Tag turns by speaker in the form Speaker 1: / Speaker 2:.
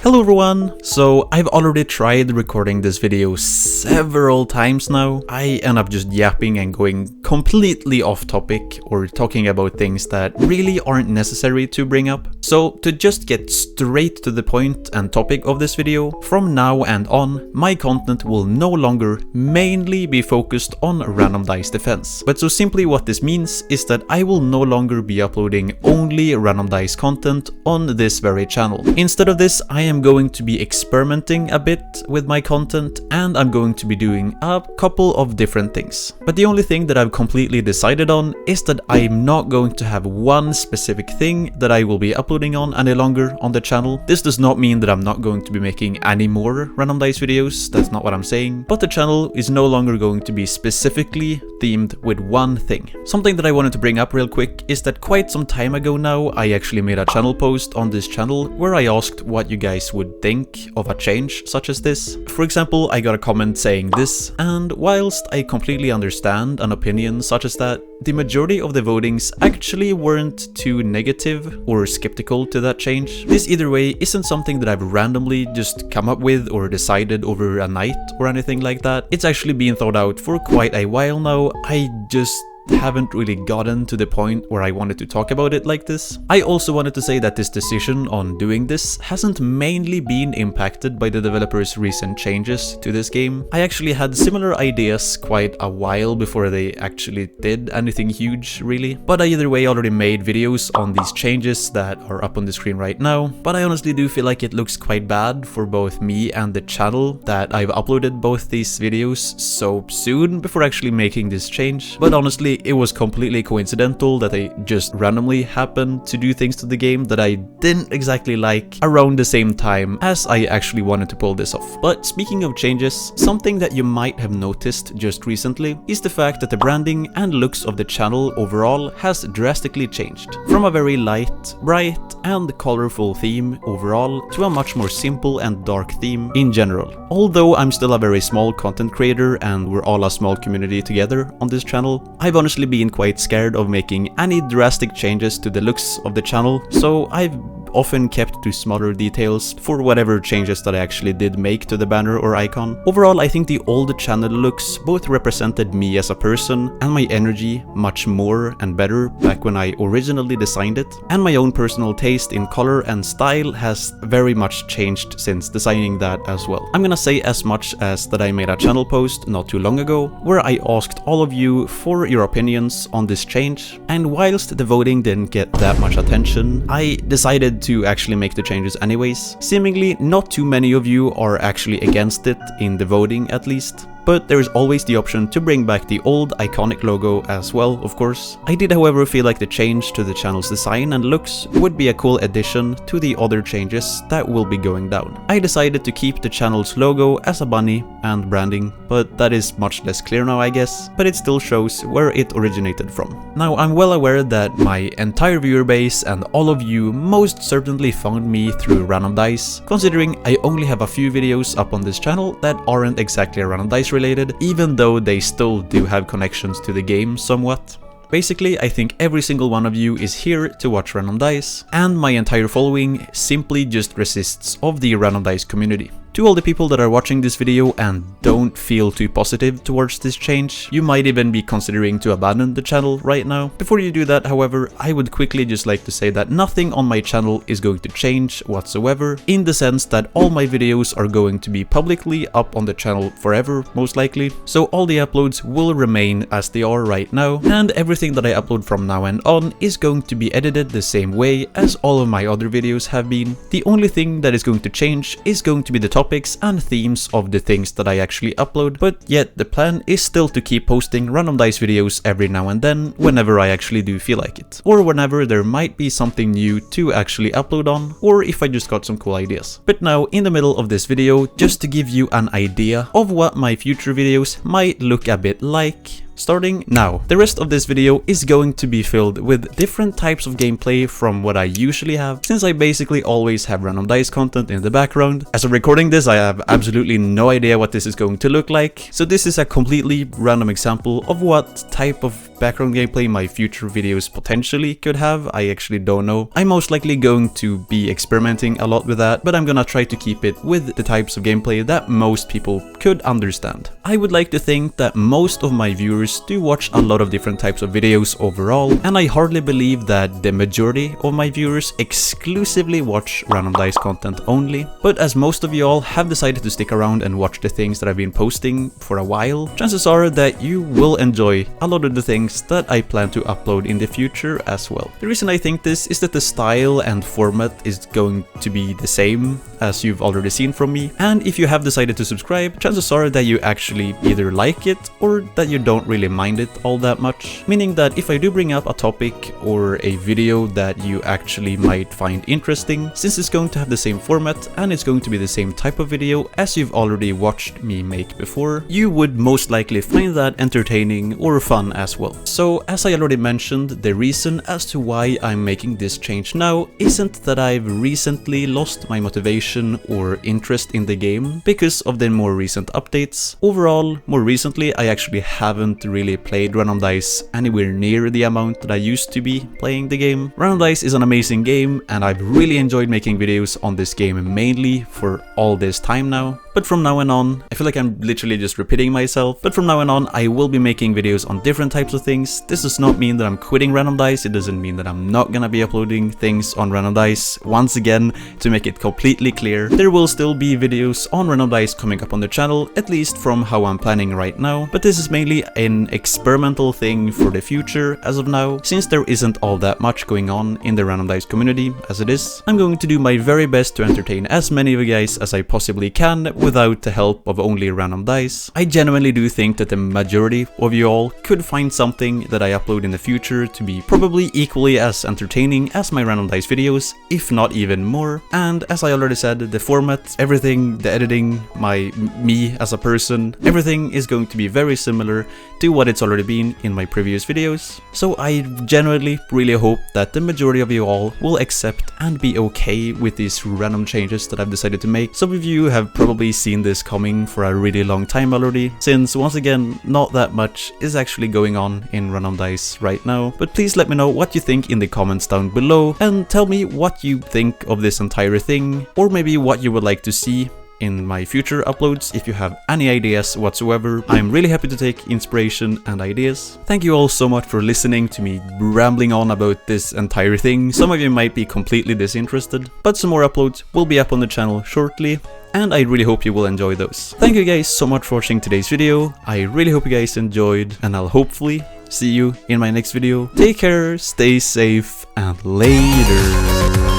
Speaker 1: Hello everyone! So I've already tried recording this video several times now. I end up just yapping and going completely off topic or talking about things that really aren't necessary to bring up. So to just get straight to the point and topic of this video, from now and on, my content will no longer mainly be focused on random dice defense. But so simply what this means is that I will no longer be uploading only random dice content on this very channel. Instead of this, I am going to be experimenting a bit with my content, and I'm going to be doing a couple of different things. But the only thing that I've completely decided on is that I'm not going to have one specific thing that I will be uploading on any longer on the channel. This does not mean that I'm not going to be making any more random dice videos, that's not what I'm saying. But the channel is no longer going to be specifically themed with one thing. Something that I wanted to bring up real quick is that quite some time ago now, I actually made a channel post on this channel where I asked what you guys would think of a change such as this. For example, I got a comment saying this, and whilst I completely understand an opinion such as that, the majority of the votings actually weren't too negative or skeptical to that change. This either way isn't something that I've randomly just come up with or decided over a night or anything like that. It's actually been thought out for quite a while now. I just haven't really gotten to the point where I wanted to talk about it like this. I also wanted to say that this decision on doing this hasn't mainly been impacted by the developers' recent changes to this game. I actually had similar ideas quite a while before they actually did anything huge, really. But I either way already made videos on these changes that are up on the screen right now. But I honestly do feel like it looks quite bad for both me and the channel that I've uploaded both these videos so soon before actually making this change. But honestly, it was completely coincidental that I just randomly happened to do things to the game that I didn't exactly like around the same time as I actually wanted to pull this off. But speaking of changes, something that you might have noticed just recently is the fact that the branding and looks of the channel overall has drastically changed. From a very light, bright and colorful theme overall to a much more simple and dark theme in general. Although I'm still a very small content creator and we're all a small community together on this channel, I've honestly been quite scared of making any drastic changes to the looks of the channel, so I've often kept to smaller details for whatever changes that I actually did make to the banner or icon. Overall, I think the old channel looks both represented me as a person and my energy much more and better back when I originally designed it, and my own personal taste in color and style has very much changed since designing that as well. I'm gonna say as much as that I made a channel post not too long ago where I asked all of you for your opinions on this change, and whilst the voting didn't get that much attention, I decided to actually make the changes anyways. Seemingly not too many of you are actually against it in the voting at least. But there is always the option to bring back the old iconic logo as well, of course. I did however feel like the change to the channel's design and looks would be a cool addition to the other changes that will be going down. I decided to keep the channel's logo as a bunny and branding, but that is much less clear now I guess, but it still shows where it originated from. Now I'm well aware that my entire viewer base and all of you most certainly found me through random dice, considering I only have a few videos up on this channel that aren't exactly random dice related, even though they still do have connections to the game somewhat. Basically, I think every single one of you is here to watch random dice, and my entire following simply just consists of the random dice community. To all the people that are watching this video and don't feel too positive towards this change, you might even be considering to abandon the channel right now. Before you do that, however, I would quickly just like to say that nothing on my channel is going to change whatsoever, in the sense that all my videos are going to be publicly up on the channel forever, most likely. So all the uploads will remain as they are right now, and everything that I upload from now and on is going to be edited the same way as all of my other videos have been. The only thing that is going to change is going to be the topics and themes of the things that I actually upload, but yet the plan is still to keep posting random dice videos every now and then whenever I actually do feel like it, or whenever there might be something new to actually upload on, or if I just got some cool ideas. But now in the middle of this video, just to give you an idea of what my future videos might look a bit like, starting now. The rest of this video is going to be filled with different types of gameplay from what I usually have, since I basically always have random dice content in the background. As I'm recording this, I have absolutely no idea what this is going to look like, so this is a completely random example of what type of background gameplay my future videos potentially could have. I actually don't know. I'm most likely going to be experimenting a lot with that, but I'm gonna try to keep it with the types of gameplay that most people could understand. I would like to think that most of my viewers do watch a lot of different types of videos overall, and I hardly believe that the majority of my viewers exclusively watch random dice content only. But as most of you all have decided to stick around and watch the things that I've been posting for a while, chances are that you will enjoy a lot of the things that I plan to upload in the future as well. The reason I think this is that the style and format is going to be the same as you've already seen from me, and if you have decided to subscribe, chances are that you actually either like it or that you don't really mind it all that much. Meaning that if I do bring up a topic or a video that you actually might find interesting, since it's going to have the same format and it's going to be the same type of video as you've already watched me make before, you would most likely find that entertaining or fun as well. So as I already mentioned, the reason as to why I'm making this change now isn't that I've recently lost my motivation or interest in the game because of the more recent updates. Overall, more recently I actually haven't really played Random Dice anywhere near the amount that I used to be playing the game. Random Dice is an amazing game and I've really enjoyed making videos on this game mainly for all this time now. But from now on, I feel like I'm literally just repeating myself, but from now on I will be making videos on different types of things. This does not mean that I'm quitting Random Dice, it doesn't mean that I'm not gonna be uploading things on Random Dice. Once again, to make it completely clear, there will still be videos on Random Dice coming up on the channel, at least from how I'm planning right now, but this is mainly an experimental thing for the future as of now, since there isn't all that much going on in the Random Dice community as it is. I'm going to do my very best to entertain as many of you guys as I possibly can without the help of only Random Dice. I genuinely do think that the majority of you all could find something that I upload in the future to be probably equally as entertaining as my Random Dice videos, if not even more. And as I already said, the format, everything, the editing, me as a person, everything is going to be very similar to what it's already been in my previous videos. So I genuinely really hope that the majority of you all will accept and be okay with these random changes that I've decided to make. Some of you have probably seen this coming for a really long time already, since once again, not that much is actually going on in Random Dice right now. But please let me know what you think in the comments down below, and tell me what you think of this entire thing, or maybe what you would like to see in my future uploads. If you have any ideas whatsoever, I'm really happy to take inspiration and ideas. Thank you all so much for listening to me rambling on about this entire thing. Some of you might be completely disinterested, but some more uploads will be up on the channel shortly, and I really hope you will enjoy those. Thank you guys so much for watching today's video. I really hope you guys enjoyed, and I'll hopefully see you in my next video. Take care, stay safe, and later.